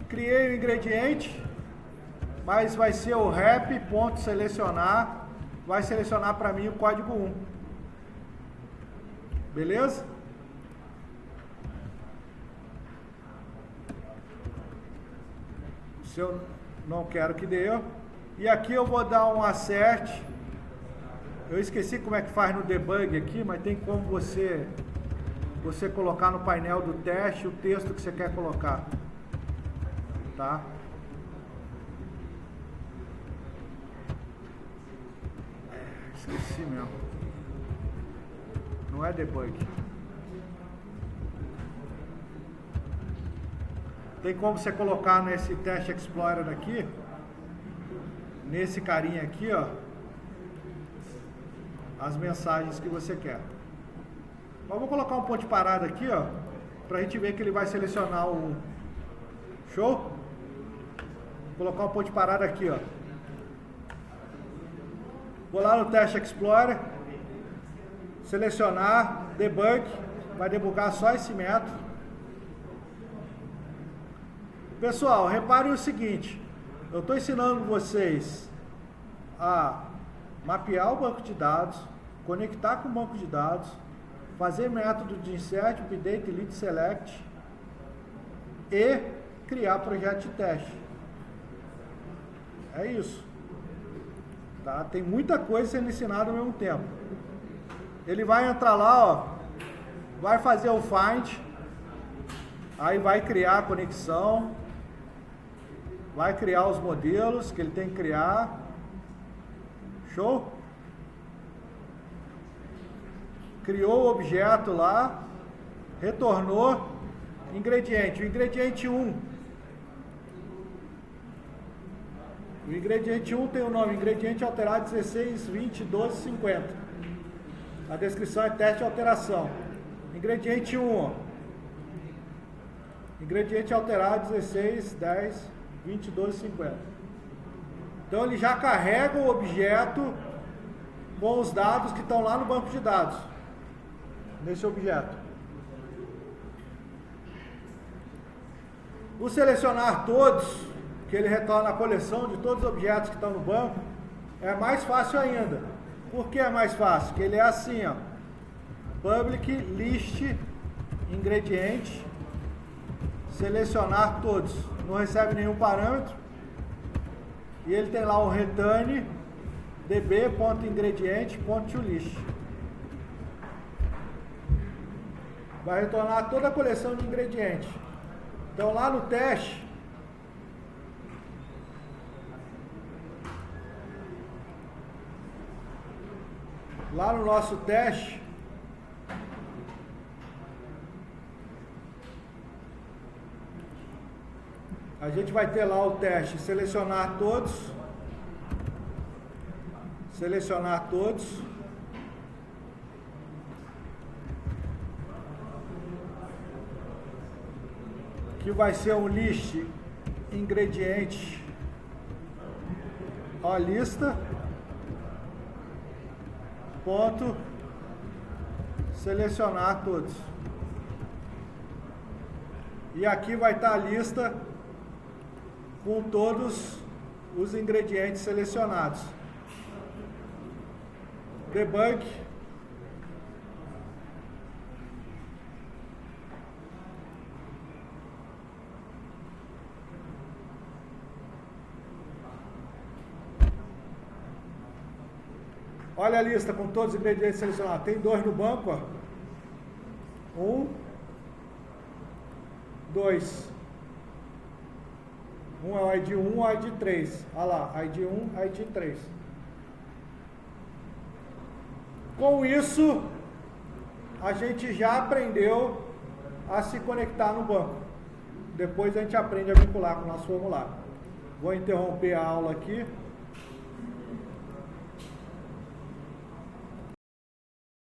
criei o ingrediente, mas vai ser o rep.selecionar, vai selecionar para mim o código 1. Beleza? Se eu não quero que dê erro. E aqui eu vou dar um assert. Eu esqueci como é que faz no debug aqui, mas tem como você colocar no painel do teste o texto que você quer colocar. Tá? Esqueci mesmo. Não é debug. Tem como você colocar nesse Test Explorer aqui, nesse carinha aqui, ó, as mensagens que você quer. Mas vou colocar um ponto de parada aqui, ó, pra gente ver que ele vai selecionar o... Show? Vou colocar um ponto de parada aqui, ó. Vou lá no Test Explorer, selecionar, debug, vai debugar só esse método. Pessoal, reparem o seguinte, eu estou ensinando vocês a mapear o banco de dados, conectar com o banco de dados, fazer método de insert, update, delete, select e criar projeto de teste. É isso. Tá? Tem muita coisa sendo ensinada ao mesmo tempo. Ele vai entrar lá, ó, vai fazer o find, aí vai criar a conexão, vai criar os modelos que ele tem que criar. Show? Criou o objeto lá, retornou ingrediente. O ingrediente 1. O ingrediente 1 tem o nome ingrediente alterado 16, 20, 12, 50. A descrição é teste de alteração. Ingrediente 1, ó. Ingrediente alterado 16, 10, 20, 12, 50. Então ele já carrega o objeto com os dados que estão lá no banco de dados. Nesse objeto. O selecionar todos, que ele retorna a coleção de todos os objetos que estão no banco, é mais fácil ainda. Por que é mais fácil? Porque ele é assim, ó. Public list ingrediente, selecionar todos. Não recebe nenhum parâmetro. E ele tem lá o return db.ingrediente.toList. Vai retornar toda a coleção de ingredientes. Então lá no teste, lá no nosso teste, a gente vai ter lá o teste selecionar todos, que vai ser um list ingrediente, ó, lista, ponto, selecionar todos. E aqui vai estar a lista com todos os ingredientes selecionados. Debug. Olha a lista com todos os ingredientes selecionados. Tem 2 no banco, ó. 1, 2. Um é o ID 1, o ID 3. Olha lá, ID 1, ID 3. Com isso, a gente já aprendeu a se conectar no banco. Depois a gente aprende a vincular com o nosso formulário. Vou interromper a aula aqui.